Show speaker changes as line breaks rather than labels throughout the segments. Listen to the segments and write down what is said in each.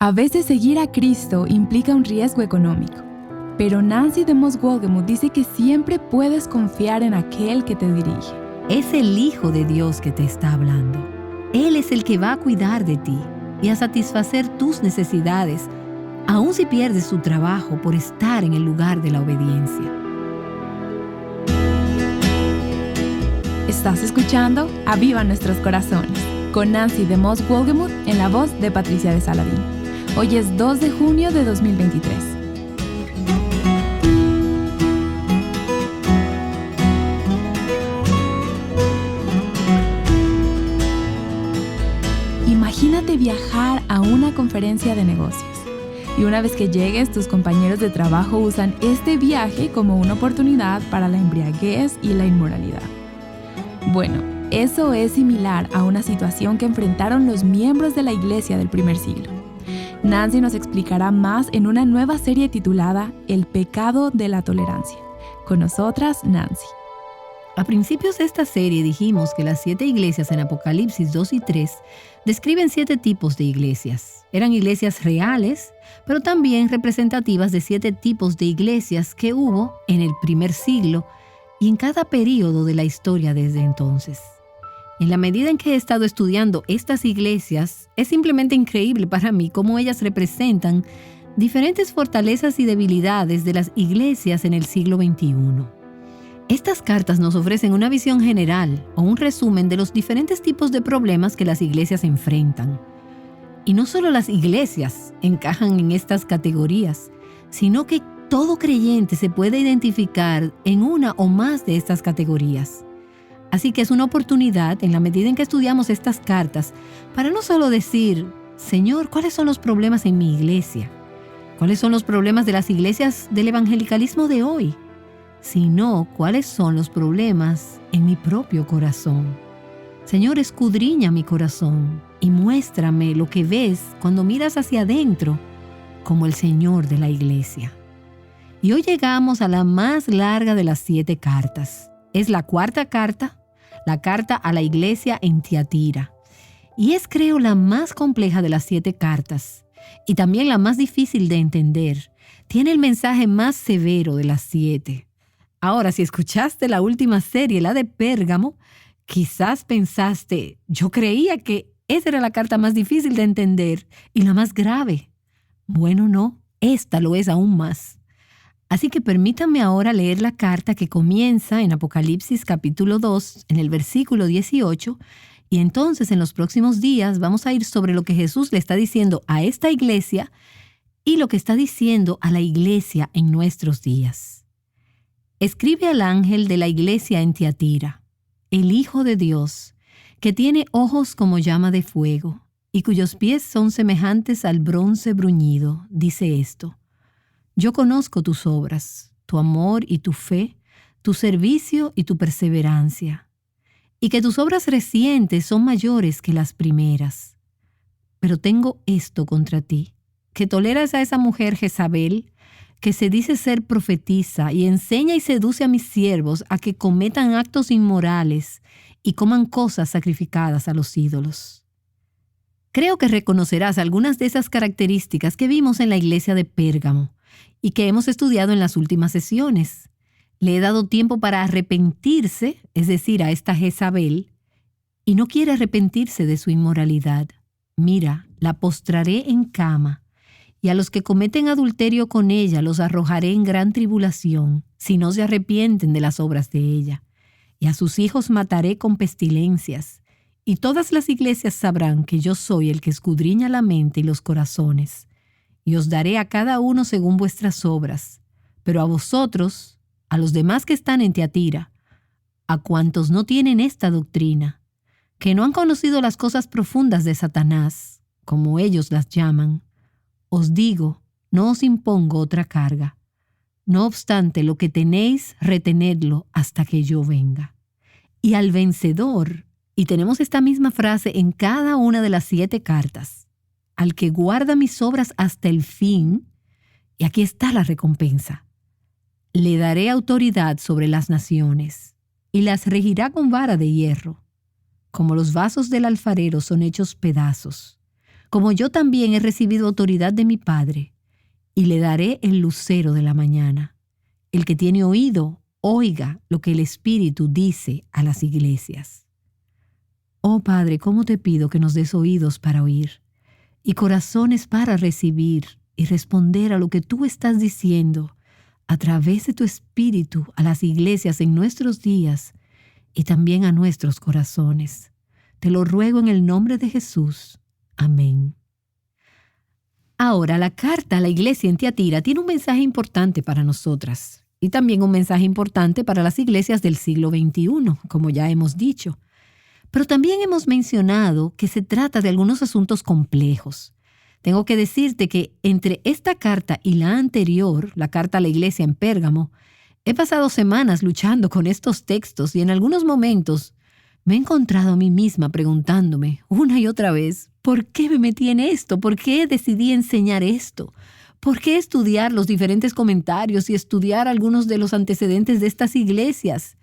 A veces seguir a Cristo implica un riesgo económico, pero Nancy DeMoss Wolgemuth dice que siempre puedes confiar en aquel que te dirige.
Es el Hijo de Dios que te está hablando. Él es el que va a cuidar de ti y a satisfacer tus necesidades, aun si pierdes tu trabajo por estar en el lugar de la obediencia.
Estás escuchando Aviva Nuestros Corazones con Nancy DeMoss Wolgemuth en la voz de Patricia de Saladín. Hoy es 2 de junio de 2023. Imagínate viajar a una conferencia de negocios y una vez que llegues, tus compañeros de trabajo usan este viaje como una oportunidad para la embriaguez y la inmoralidad. Bueno, eso es similar a una situación que enfrentaron los miembros de la iglesia del primer siglo. Nancy nos explicará más en una nueva serie titulada El pecado de la tolerancia. Con nosotras, Nancy.
A principios de esta serie dijimos que las 7 iglesias en Apocalipsis 2 y 3 describen 7 tipos de iglesias. Eran iglesias reales, pero también representativas de 7 tipos de iglesias que hubo en el primer siglo y en cada período de la historia desde entonces. En la medida en que he estado estudiando estas iglesias, es simplemente increíble para mí cómo ellas representan diferentes fortalezas y debilidades de las iglesias en el siglo XXI. Estas cartas nos ofrecen una visión general o un resumen de los diferentes tipos de problemas que las iglesias enfrentan. Y no solo las iglesias encajan en estas categorías, sino que todo creyente se puede identificar en una o más de estas categorías. Así que es una oportunidad, en la medida en que estudiamos estas cartas, para no solo decir, Señor, ¿cuáles son los problemas en mi iglesia? ¿Cuáles son los problemas de las iglesias del evangelicalismo de hoy? Sino, ¿cuáles son los problemas en mi propio corazón? Señor, escudriña mi corazón y muéstrame lo que ves cuando miras hacia adentro, como el Señor de la iglesia. Y hoy llegamos a la más larga de las 7 cartas. Es la 4ª carta, la carta a la iglesia en Tiatira. Y es, creo, la más compleja de las 7 cartas y también la más difícil de entender. Tiene el mensaje más severo de las 7. Ahora, si escuchaste la última serie, la de Pérgamo, quizás pensaste, yo creía que esa era la carta más difícil de entender y la más grave. Bueno, no, esta lo es aún más. Así que permítanme ahora leer la carta que comienza en Apocalipsis capítulo 2, en el versículo 18, y entonces en los próximos días vamos a ir sobre lo que Jesús le está diciendo a esta iglesia y lo que está diciendo a la iglesia en nuestros días. Escribe al ángel de la iglesia en Tiatira, el Hijo de Dios, que tiene ojos como llama de fuego y cuyos pies son semejantes al bronce bruñido, dice esto. Yo conozco tus obras, tu amor y tu fe, tu servicio y tu perseverancia, y que tus obras recientes son mayores que las primeras. Pero tengo esto contra ti, que toleras a esa mujer Jezabel, que se dice ser profetisa y enseña y seduce a mis siervos a que cometan actos inmorales y coman cosas sacrificadas a los ídolos. Creo que reconocerás algunas de esas características que vimos en la iglesia de Pérgamo y que hemos estudiado en las últimas sesiones. Le he dado tiempo para arrepentirse, es decir, a esta Jezabel, y no quiere arrepentirse de su inmoralidad. Mira, la postraré en cama, y a los que cometen adulterio con ella los arrojaré en gran tribulación, si no se arrepienten de las obras de ella. Y a sus hijos mataré con pestilencias, y todas las iglesias sabrán que yo soy el que escudriña la mente y los corazones, y os daré a cada uno según vuestras obras. Pero a vosotros, a los demás que están en Tiatira, a cuantos no tienen esta doctrina, que no han conocido las cosas profundas de Satanás, como ellos las llaman, os digo, no os impongo otra carga. No obstante, lo que tenéis, retenedlo hasta que yo venga. Y al vencedor, y tenemos esta misma frase en cada una de las 7 cartas, al que guarda mis obras hasta el fin, y aquí está la recompensa, le daré autoridad sobre las naciones, y las regirá con vara de hierro. Como los vasos del alfarero son hechos pedazos, como yo también he recibido autoridad de mi Padre, y le daré el lucero de la mañana. El que tiene oído, oiga lo que el Espíritu dice a las iglesias. Oh Padre, cómo te pido que nos des oídos para oír y corazones para recibir y responder a lo que tú estás diciendo a través de tu Espíritu a las iglesias en nuestros días y también a nuestros corazones. Te lo ruego en el nombre de Jesús. Amén. Ahora, la carta a la iglesia en Tiatira tiene un mensaje importante para nosotras y también un mensaje importante para las iglesias del siglo XXI, como ya hemos dicho. Pero también hemos mencionado que se trata de algunos asuntos complejos. Tengo que decirte que entre esta carta y la anterior, la carta a la iglesia en Pérgamo, he pasado semanas luchando con estos textos y en algunos momentos me he encontrado a mí misma preguntándome una y otra vez, ¿por qué me metí en esto? ¿Por qué decidí enseñar esto? ¿Por qué estudiar los diferentes comentarios y estudiar algunos de los antecedentes de estas iglesias?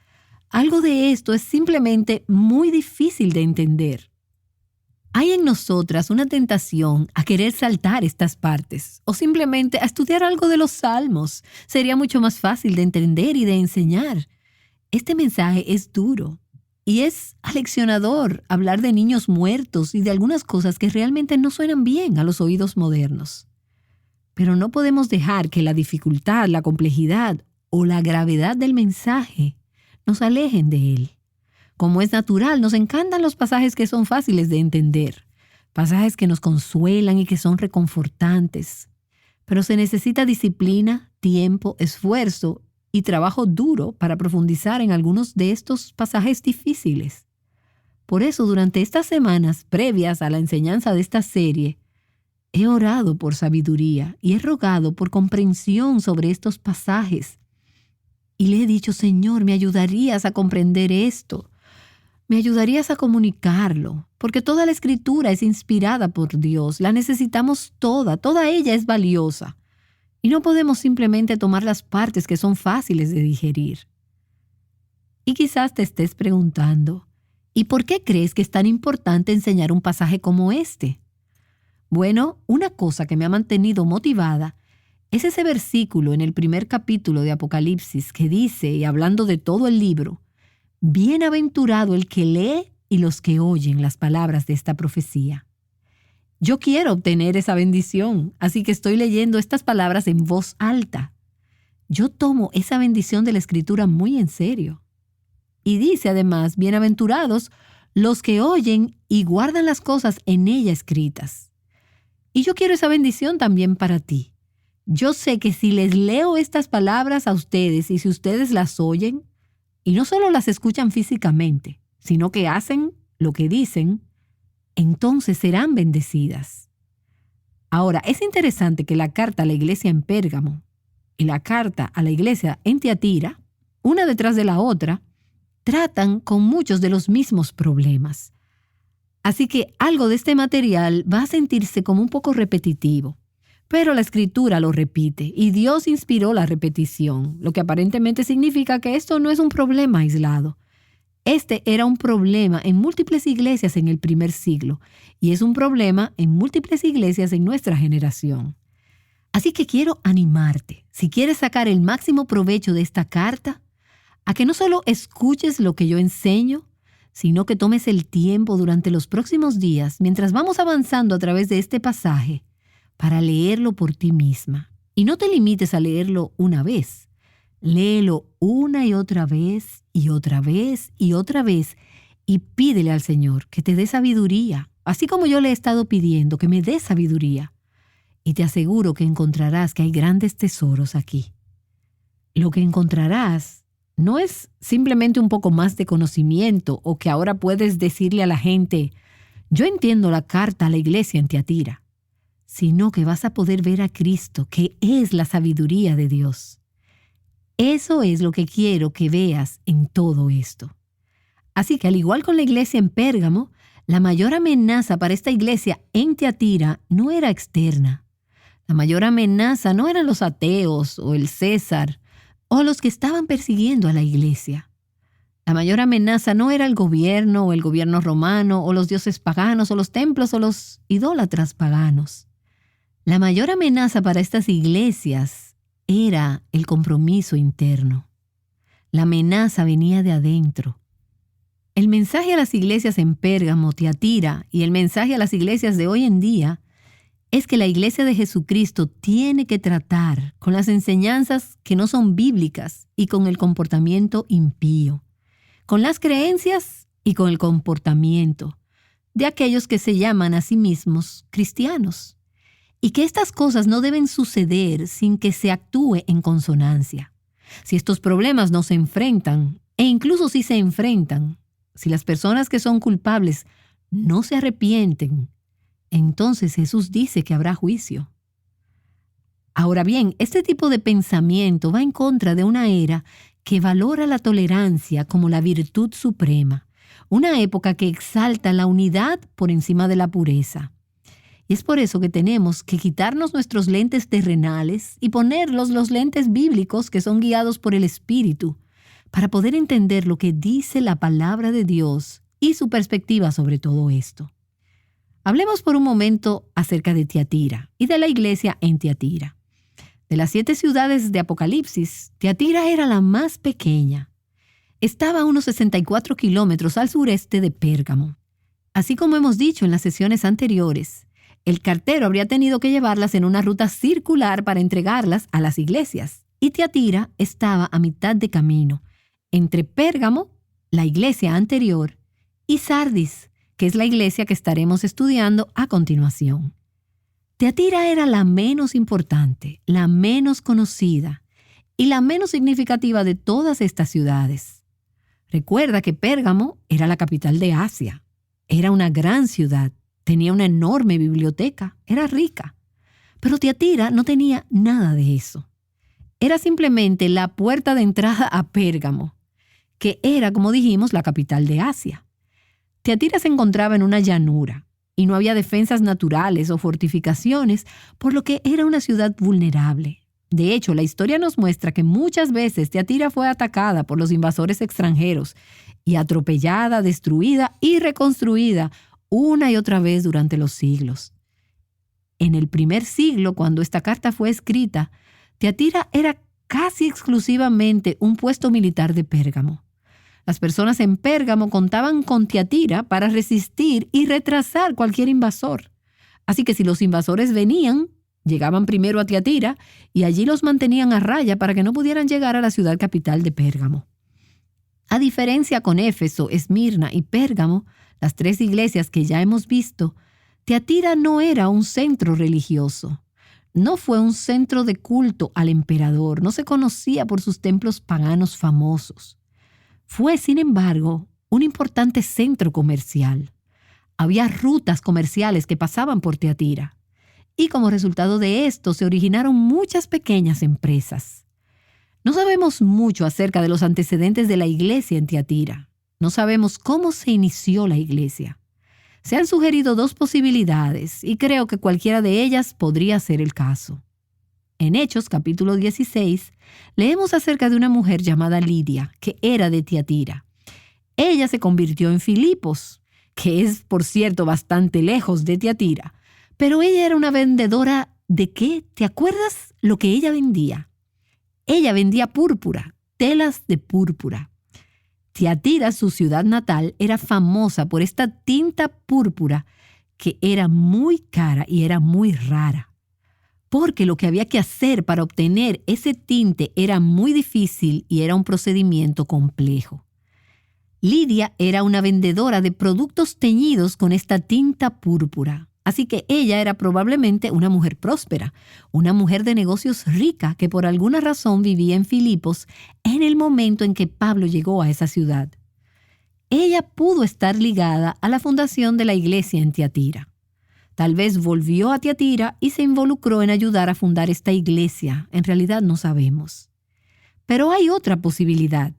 Algo de esto es simplemente muy difícil de entender. Hay en nosotras una tentación a querer saltar estas partes o simplemente a estudiar algo de los salmos. Sería mucho más fácil de entender y de enseñar. Este mensaje es duro y es aleccionador hablar de niños muertos y de algunas cosas que realmente no suenan bien a los oídos modernos. Pero no podemos dejar que la dificultad, la complejidad o la gravedad del mensaje nos alejen de él. Como es natural, nos encantan los pasajes que son fáciles de entender, pasajes que nos consuelan y que son reconfortantes. Pero se necesita disciplina, tiempo, esfuerzo y trabajo duro para profundizar en algunos de estos pasajes difíciles. Por eso, durante estas semanas previas a la enseñanza de esta serie, he orado por sabiduría y he rogado por comprensión sobre estos pasajes. Y le he dicho, Señor, ¿me ayudarías a comprender esto? ¿Me ayudarías a comunicarlo? Porque toda la Escritura es inspirada por Dios. La necesitamos toda ella es valiosa. Y no podemos simplemente tomar las partes que son fáciles de digerir. Y quizás te estés preguntando, ¿y por qué crees que es tan importante enseñar un pasaje como este? Bueno, una cosa que me ha mantenido motivada es ese versículo en el primer capítulo de Apocalipsis que dice, y hablando de todo el libro, bienaventurado el que lee y los que oyen las palabras de esta profecía. Yo quiero obtener esa bendición, así que estoy leyendo estas palabras en voz alta. Yo tomo esa bendición de la Escritura muy en serio. Y dice además, bienaventurados los que oyen y guardan las cosas en ella escritas. Y yo quiero esa bendición también para ti. Yo sé que si les leo estas palabras a ustedes y si ustedes las oyen, y no solo las escuchan físicamente, sino que hacen lo que dicen, entonces serán bendecidas. Ahora, es interesante que la carta a la iglesia en Pérgamo y la carta a la iglesia en Tiatira, una detrás de la otra, tratan con muchos de los mismos problemas. Así que algo de este material va a sentirse como un poco repetitivo. Pero la Escritura lo repite y Dios inspiró la repetición, lo que aparentemente significa que esto no es un problema aislado. Este era un problema en múltiples iglesias en el primer siglo y es un problema en múltiples iglesias en nuestra generación. Así que quiero animarte, si quieres sacar el máximo provecho de esta carta, a que no solo escuches lo que yo enseño, sino que tomes el tiempo durante los próximos días, mientras vamos avanzando a través de este pasaje, para leerlo por ti misma. Y no te limites a leerlo una vez. Léelo una y otra vez, y otra vez, y otra vez, y pídele al Señor que te dé sabiduría, así como yo le he estado pidiendo que me dé sabiduría. Y te aseguro que encontrarás que hay grandes tesoros aquí. Lo que encontrarás no es simplemente un poco más de conocimiento o que ahora puedes decirle a la gente, yo entiendo la carta a la iglesia en Tiatira, sino que vas a poder ver a Cristo, que es la sabiduría de Dios. Eso es lo que quiero que veas en todo esto. Así que al igual con la iglesia en Pérgamo, la mayor amenaza para esta iglesia en Tiatira no era externa. La mayor amenaza no eran los ateos o el César o los que estaban persiguiendo a la iglesia. La mayor amenaza no era el gobierno o el gobierno romano o los dioses paganos o los templos o los idólatras paganos. La mayor amenaza para estas iglesias era el compromiso interno. La amenaza venía de adentro. El mensaje a las iglesias en Pérgamo, Tiatira y el mensaje a las iglesias de hoy en día es que la iglesia de Jesucristo tiene que tratar con las enseñanzas que no son bíblicas y con el comportamiento impío, con las creencias y con el comportamiento de aquellos que se llaman a sí mismos cristianos, y que estas cosas no deben suceder sin que se actúe en consonancia. Si estos problemas no se enfrentan, e incluso si se enfrentan, si las personas que son culpables no se arrepienten, entonces Jesús dice que habrá juicio. Ahora bien, este tipo de pensamiento va en contra de una era que valora la tolerancia como la virtud suprema, una época que exalta la unidad por encima de la pureza. Y es por eso que tenemos que quitarnos nuestros lentes terrenales y ponerlos los lentes bíblicos que son guiados por el Espíritu, para poder entender lo que dice la palabra de Dios y su perspectiva sobre todo esto. Hablemos por un momento acerca de Tiatira y de la iglesia en Tiatira. De las 7 ciudades de Apocalipsis, Tiatira era la más pequeña. Estaba a unos 64 kilómetros al sureste de Pérgamo. Así como hemos dicho en las sesiones anteriores, el cartero habría tenido que llevarlas en una ruta circular para entregarlas a las iglesias. Y Tiatira estaba a mitad de camino, entre Pérgamo, la iglesia anterior, y Sardis, que es la iglesia que estaremos estudiando a continuación. Tiatira era la menos importante, la menos conocida y la menos significativa de todas estas ciudades. Recuerda que Pérgamo era la capital de Asia. Era una gran ciudad, tenía una enorme biblioteca, era rica. Pero Tiatira no tenía nada de eso. Era simplemente la puerta de entrada a Pérgamo, que era, como dijimos, la capital de Asia. Tiatira se encontraba en una llanura y no había defensas naturales o fortificaciones, por lo que era una ciudad vulnerable. De hecho, la historia nos muestra que muchas veces Tiatira fue atacada por los invasores extranjeros y atropellada, destruida y reconstruida una y otra vez durante los siglos. En el primer siglo, cuando esta carta fue escrita, Tiatira era casi exclusivamente un puesto militar de Pérgamo. Las personas en Pérgamo contaban con Tiatira para resistir y retrasar cualquier invasor. Así que si los invasores venían, llegaban primero a Tiatira y allí los mantenían a raya para que no pudieran llegar a la ciudad capital de Pérgamo. A diferencia con Éfeso, Esmirna y Pérgamo, las 3 iglesias que ya hemos visto, Tiatira no era un centro religioso. No fue un centro de culto al emperador, no se conocía por sus templos paganos famosos. Fue, sin embargo, un importante centro comercial. Había rutas comerciales que pasaban por Tiatira, y como resultado de esto se originaron muchas pequeñas empresas. No sabemos mucho acerca de los antecedentes de la iglesia en Tiatira. No sabemos cómo se inició la iglesia. Se han sugerido 2 posibilidades y creo que cualquiera de ellas podría ser el caso. En Hechos, capítulo 16, leemos acerca de una mujer llamada Lidia, que era de Tiatira. Ella se convirtió en Filipos, que es, por cierto, bastante lejos de Tiatira. Pero ella era una vendedora ¿de qué? ¿Te acuerdas lo que ella vendía? Ella vendía púrpura, telas de púrpura. Tiatira, su ciudad natal, era famosa por esta tinta púrpura que era muy cara y era muy rara. Porque lo que había que hacer para obtener ese tinte era muy difícil y era un procedimiento complejo. Lidia era una vendedora de productos teñidos con esta tinta púrpura, así que ella era probablemente una mujer próspera, una mujer de negocios rica que por alguna razón vivía en Filipos en el momento en que Pablo llegó a esa ciudad. Ella pudo estar ligada a la fundación de la iglesia en Tiatira. Tal vez volvió a Tiatira y se involucró en ayudar a fundar esta iglesia. En realidad no sabemos. Pero hay otra posibilidad.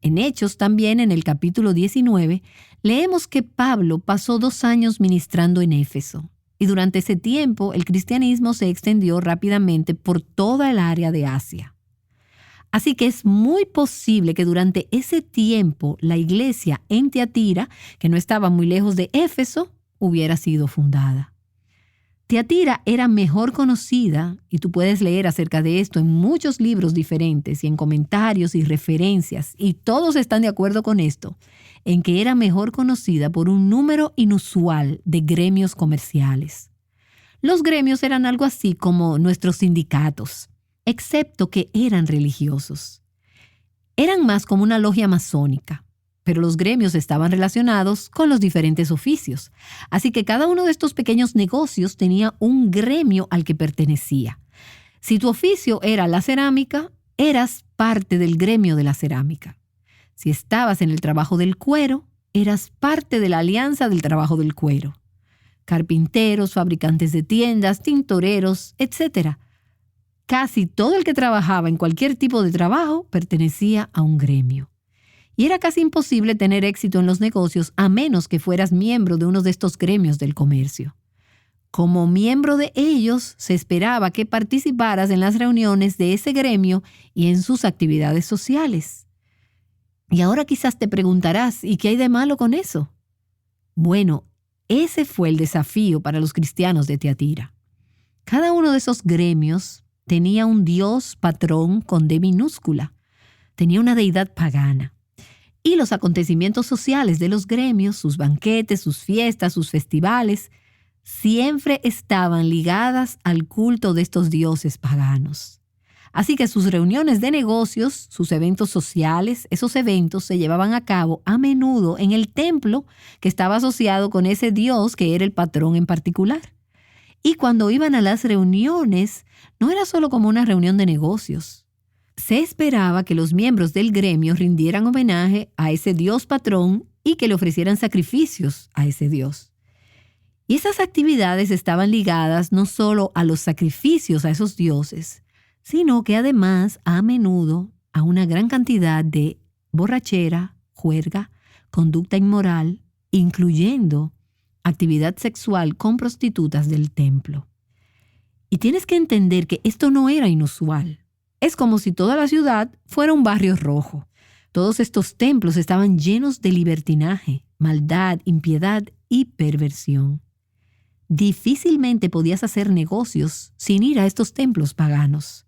En Hechos, también en el capítulo 19, leemos que Pablo pasó 2 años ministrando en Éfeso. Y durante ese tiempo, el cristianismo se extendió rápidamente por toda el área de Asia. Así que es muy posible que durante ese tiempo la iglesia en Tiatira, que no estaba muy lejos de Éfeso, hubiera sido fundada. Tiatira era mejor conocida, y tú puedes leer acerca de esto en muchos libros diferentes y en comentarios y referencias, y todos están de acuerdo con esto, en que era mejor conocida por un número inusual de gremios comerciales. Los gremios eran algo así como nuestros sindicatos, excepto que eran religiosos. Eran más como una logia masónica, pero los gremios estaban relacionados con los diferentes oficios. Así que cada uno de estos pequeños negocios tenía un gremio al que pertenecía. Si tu oficio era la cerámica, eras parte del gremio de la cerámica. Si estabas en el trabajo del cuero, eras parte de la alianza del trabajo del cuero. Carpinteros, fabricantes de tiendas, tintoreros, etc. Casi todo el que trabajaba en cualquier tipo de trabajo pertenecía a un gremio. Y era casi imposible tener éxito en los negocios a menos que fueras miembro de uno de estos gremios del comercio. Como miembro de ellos, se esperaba que participaras en las reuniones de ese gremio y en sus actividades sociales. Y ahora quizás te preguntarás, ¿y qué hay de malo con eso? Bueno, ese fue el desafío para los cristianos de Tiatira. Cada uno de esos gremios tenía un dios patrón con D minúscula. Tenía una deidad pagana. Y los acontecimientos sociales de los gremios, sus banquetes, sus fiestas, sus festivales, siempre estaban ligadas al culto de estos dioses paganos. Así que sus reuniones de negocios, sus eventos sociales, esos eventos se llevaban a cabo a menudo en el templo que estaba asociado con ese dios que era el patrón en particular. Y cuando iban a las reuniones, no era solo como una reunión de negocios. Se esperaba que los miembros del gremio rindieran homenaje a ese dios patrón y que le ofrecieran sacrificios a ese dios. Y esas actividades estaban ligadas no solo a los sacrificios a esos dioses, sino que además a menudo a una gran cantidad de borrachera, juerga, conducta inmoral, incluyendo actividad sexual con prostitutas del templo. Y tienes que entender que esto no era inusual. Es como si toda la ciudad fuera un barrio rojo. Todos estos templos estaban llenos de libertinaje, maldad, impiedad y perversión. Difícilmente podías hacer negocios sin ir a estos templos paganos,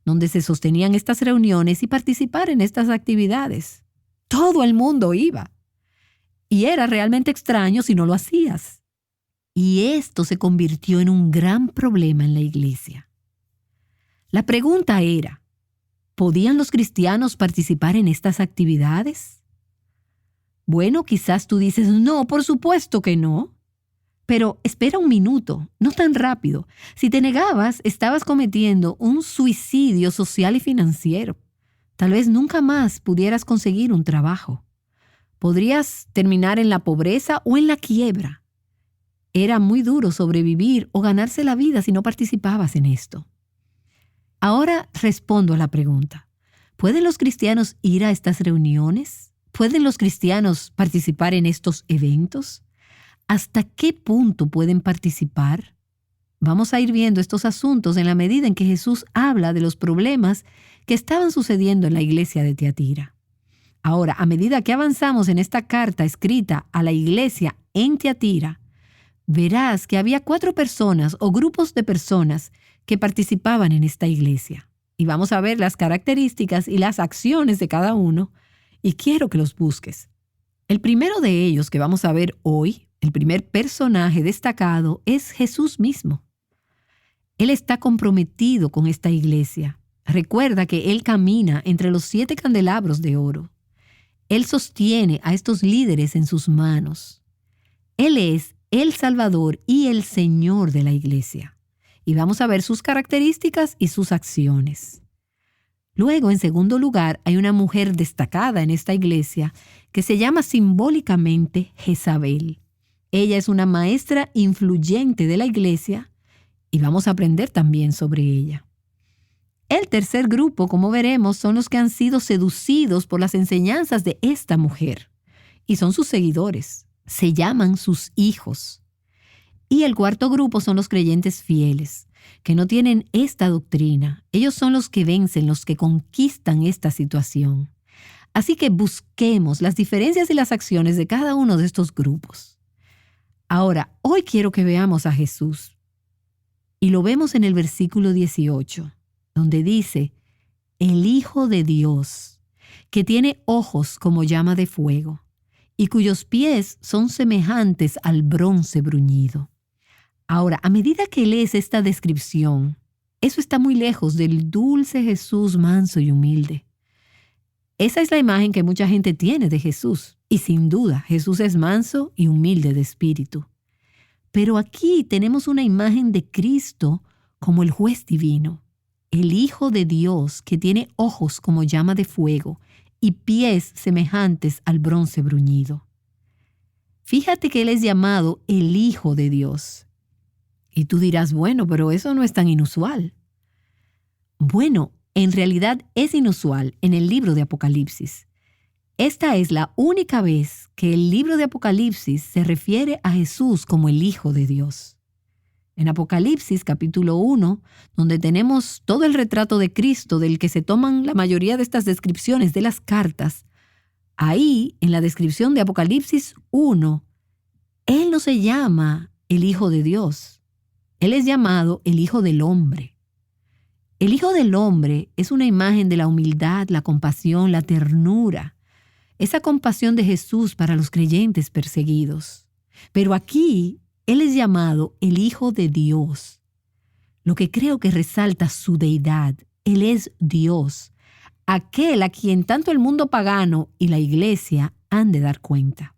donde se sostenían estas reuniones y participar en estas actividades. Todo el mundo iba. Y era realmente extraño si no lo hacías. Y esto se convirtió en un gran problema en la iglesia. La pregunta era, ¿podían los cristianos participar en estas actividades? Bueno, quizás tú dices, no, por supuesto que no. Pero espera un minuto, no tan rápido. Si te negabas, estabas cometiendo un suicidio social y financiero. Tal vez nunca más pudieras conseguir un trabajo. Podrías terminar en la pobreza o en la quiebra. Era muy duro sobrevivir o ganarse la vida si no participabas en esto. Ahora respondo a la pregunta. ¿Pueden los cristianos ir a estas reuniones? ¿Pueden los cristianos participar en estos eventos? ¿Hasta qué punto pueden participar? Vamos a ir viendo estos asuntos en la medida en que Jesús habla de los problemas que estaban sucediendo en la iglesia de Tiatira. Ahora, a medida que avanzamos en esta carta escrita a la iglesia en Tiatira, verás que había 4 personas o grupos de personas que participaban en esta iglesia. Y vamos a ver las características y las acciones de cada uno, y quiero que los busques. El primero de ellos que vamos a ver hoy, el primer personaje destacado, es Jesús mismo. Él está comprometido con esta iglesia. Recuerda que Él camina entre los 7 candelabros de oro. Él sostiene a estos líderes en sus manos. Él es el Salvador y el Señor de la iglesia. Y vamos a ver sus características y sus acciones. Luego, en segundo lugar, hay una mujer destacada en esta iglesia que se llama simbólicamente Jezabel. Ella es una maestra influyente de la iglesia y vamos a aprender también sobre ella. El tercer grupo, como veremos, son los que han sido seducidos por las enseñanzas de esta mujer y son sus seguidores. Se llaman sus hijos. Y el cuarto grupo son los creyentes fieles. que no tienen esta doctrina. Ellos son los que vencen, los que conquistan esta situación. Así que busquemos las diferencias y las acciones de cada uno de estos grupos. Ahora, hoy quiero que veamos a Jesús. Y lo vemos en el versículo 18, donde dice, el Hijo de Dios, que tiene ojos como llama de fuego, y cuyos pies son semejantes al bronce bruñido. Ahora, a medida que lees esta descripción, eso está muy lejos del dulce Jesús manso y humilde. Esa es la imagen que mucha gente tiene de Jesús, y sin duda Jesús es manso y humilde de espíritu. Pero aquí tenemos una imagen de Cristo como el juez divino, el Hijo de Dios que tiene ojos como llama de fuego y pies semejantes al bronce bruñido. Fíjate que Él es llamado el Hijo de Dios. Y tú dirás, bueno, pero eso no es tan inusual. Bueno, en realidad es inusual en el libro de Apocalipsis. Esta es la única vez que el libro de Apocalipsis se refiere a Jesús como el Hijo de Dios. En Apocalipsis capítulo 1, donde tenemos todo el retrato de Cristo del que se toman la mayoría de estas descripciones de las cartas, ahí, en la descripción de Apocalipsis 1, Él no se llama el Hijo de Dios. Él es llamado el Hijo del Hombre. El Hijo del Hombre es una imagen de la humildad, la compasión, la ternura, esa compasión de Jesús para los creyentes perseguidos. Pero aquí Él es llamado el Hijo de Dios, lo que creo que resalta su deidad. Él es Dios, aquel a quien tanto el mundo pagano y la iglesia han de dar cuenta.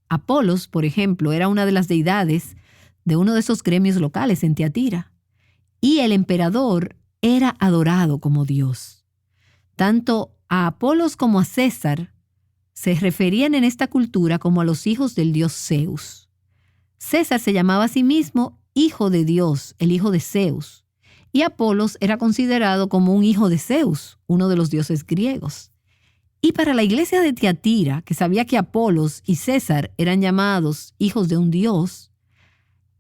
Apolos, por ejemplo, era una de las deidades de uno de esos gremios locales en Tiatira. Y el emperador era adorado como Dios. Tanto a Apolos como a César se referían en esta cultura como a los hijos del dios Zeus. César se llamaba a sí mismo hijo de Dios, el hijo de Zeus, y Apolos era considerado como un hijo de Zeus, uno de los dioses griegos. Y para la iglesia de Tiatira, que sabía que Apolos y César eran llamados hijos de un dios,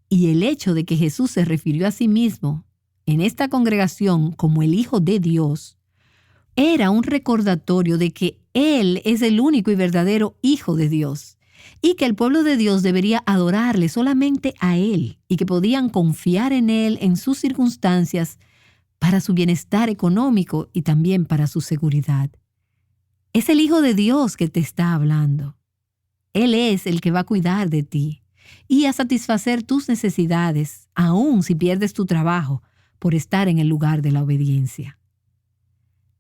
y el hecho de que Jesús se refirió a sí mismo en esta congregación como el Hijo de Dios, era un recordatorio de que Él es el único y verdadero Hijo de Dios y que el pueblo de Dios debería adorarle solamente a Él y que podían confiar en Él en sus circunstancias para su bienestar económico y también para su seguridad. Es el Hijo de Dios que te está hablando. Él es el que va a cuidar de ti y a satisfacer tus necesidades, aun si pierdes tu trabajo, por estar en el lugar de la obediencia.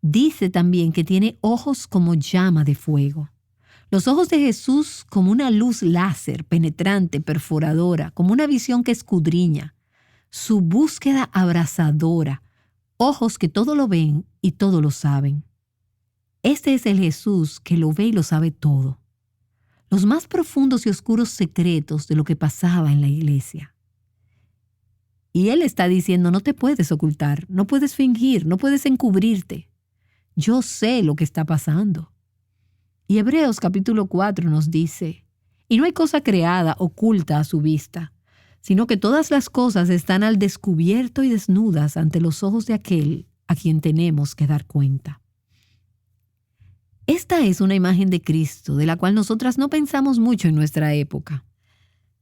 Dice también que tiene ojos como llama de fuego. Los ojos de Jesús como una luz láser, penetrante, perforadora, como una visión que escudriña. Su búsqueda abrasadora, ojos que todo lo ven y todo lo saben. Este es el Jesús que lo ve y lo sabe todo. Los más profundos y oscuros secretos de lo que pasaba en la iglesia. Y Él está diciendo, no te puedes ocultar, no puedes fingir, no puedes encubrirte. Yo sé lo que está pasando. Y Hebreos capítulo 4 nos dice, y no hay cosa creada oculta a su vista, sino que todas las cosas están al descubierto y desnudas ante los ojos de aquel a quien tenemos que dar cuenta. Esta es una imagen de Cristo de la cual nosotras no pensamos mucho en nuestra época.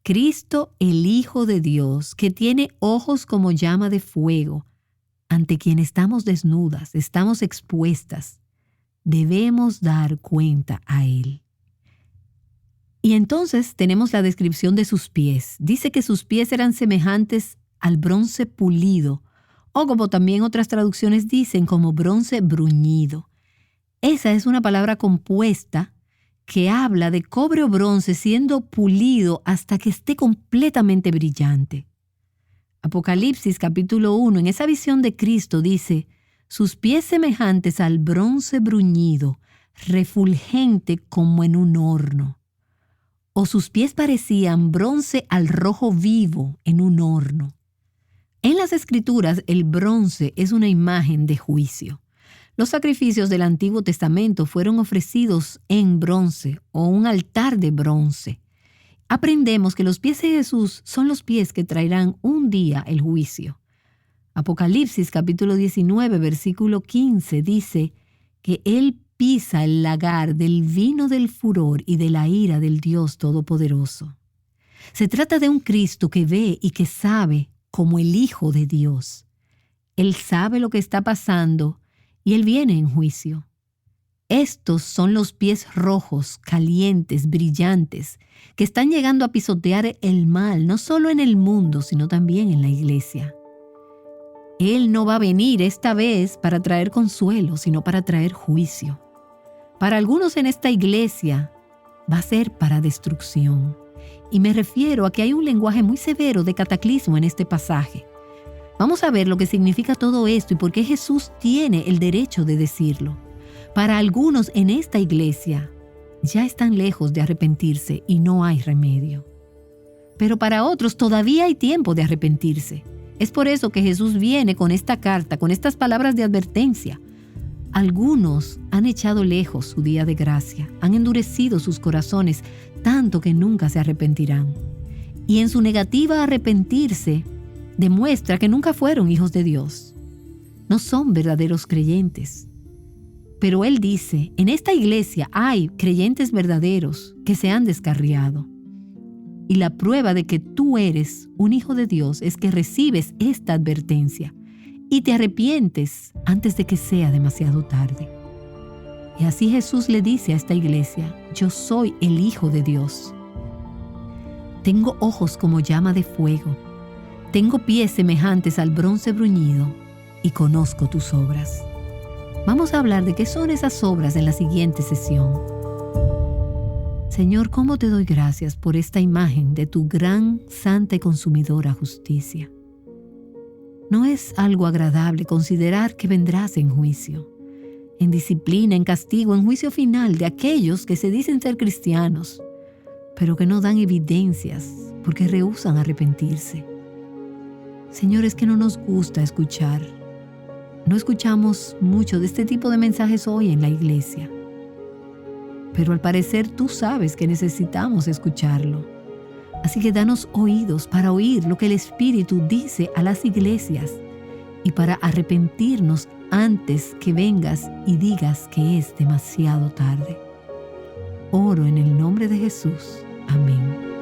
Cristo, el Hijo de Dios, que tiene ojos como llama de fuego, ante quien estamos desnudas, estamos expuestas, debemos dar cuenta a Él. Y entonces tenemos la descripción de sus pies. Dice que sus pies eran semejantes al bronce pulido, o como también otras traducciones dicen, como bronce bruñido. Esa es una palabra compuesta que habla de cobre o bronce siendo pulido hasta que esté completamente brillante. Apocalipsis capítulo 1, en esa visión de Cristo dice, sus pies semejantes al bronce bruñido, refulgente como en un horno. O sus pies parecían bronce al rojo vivo en un horno. En las Escrituras, el bronce es una imagen de juicio. Los sacrificios del Antiguo Testamento fueron ofrecidos en bronce o un altar de bronce. aprendemos que los pies de Jesús son los pies que traerán un día el juicio. Apocalipsis capítulo 19, versículo 15 dice que Él pisa el lagar del vino del furor y de la ira del Dios Todopoderoso. Se trata de un Cristo que ve y que sabe como el Hijo de Dios. Él sabe lo que está pasando y Él viene en juicio. Estos son los pies rojos, calientes, brillantes, que están llegando a pisotear el mal, no solo en el mundo, sino también en la iglesia. Él no va a venir esta vez para traer consuelo, sino para traer juicio. Para algunos en esta iglesia va a ser para destrucción. Y me refiero a que hay un lenguaje muy severo de cataclismo en este pasaje. Vamos a ver lo que significa todo esto y por qué Jesús tiene el derecho de decirlo. Para algunos en esta iglesia ya están lejos de arrepentirse y no hay remedio. Pero para otros todavía hay tiempo de arrepentirse. Es por eso que Jesús viene con esta carta, con estas palabras de advertencia. Algunos han echado lejos su día de gracia, han endurecido sus corazones tanto que nunca se arrepentirán. Y en su negativa a arrepentirse, demuestra que nunca fueron hijos de Dios. No son verdaderos creyentes. Pero Él dice, en esta iglesia hay creyentes verdaderos que se han descarriado. Y la prueba de que tú eres un hijo de Dios es que recibes esta advertencia y te arrepientes antes de que sea demasiado tarde. Y así Jesús le dice a esta iglesia, yo soy el Hijo de Dios. Tengo ojos como llama de fuego, tengo pies semejantes al bronce bruñido y conozco tus obras. Vamos a hablar de qué son esas obras en la siguiente sesión. Señor, ¿cómo te doy gracias por esta imagen de tu gran, santa y consumidora justicia? No es algo agradable considerar que vendrás en juicio, en disciplina, en castigo, en juicio final de aquellos que se dicen ser cristianos, pero que no dan evidencias porque rehúsan arrepentirse. Señor, es que no nos gusta escuchar. No escuchamos mucho de este tipo de mensajes hoy en la iglesia. Pero al parecer tú sabes que necesitamos escucharlo. Así que danos oídos para oír lo que el Espíritu dice a las iglesias y para arrepentirnos antes que vengas y digas que es demasiado tarde. Oro en el nombre de Jesús. Amén.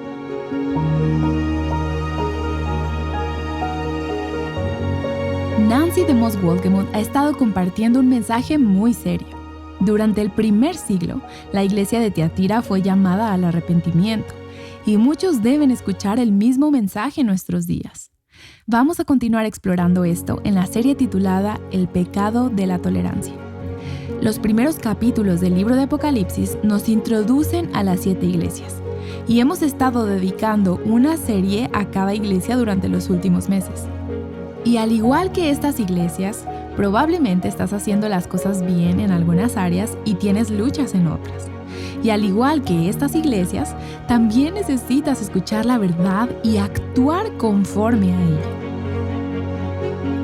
Nancy DeMoss Wolgemuth ha estado compartiendo un mensaje muy serio. Durante el primer siglo, la iglesia de Tiatira fue llamada al arrepentimiento, y muchos deben escuchar el mismo mensaje en nuestros días. Vamos a continuar explorando esto en la serie titulada El pecado de la tolerancia. Los primeros capítulos del libro de Apocalipsis nos introducen a las 7 iglesias, y hemos estado dedicando una serie a cada iglesia durante los últimos meses. Y al igual que estas iglesias, probablemente estás haciendo las cosas bien en algunas áreas y tienes luchas en otras. Y al igual que estas iglesias, también necesitas escuchar la verdad y actuar conforme a ella.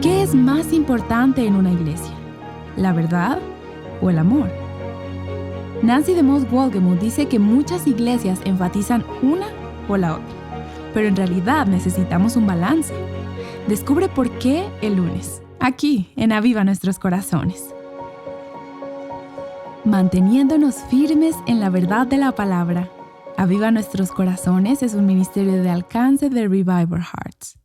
¿Qué es más importante en una iglesia? ¿La verdad o el amor? Nancy DeMoss Wolgemuth dice que muchas iglesias enfatizan una o la otra, pero en realidad necesitamos un balance. Descubre por qué el lunes, aquí en Aviva Nuestros Corazones. Manteniéndonos firmes en la verdad de la palabra, Aviva Nuestros Corazones es un ministerio de alcance de Revival Hearts.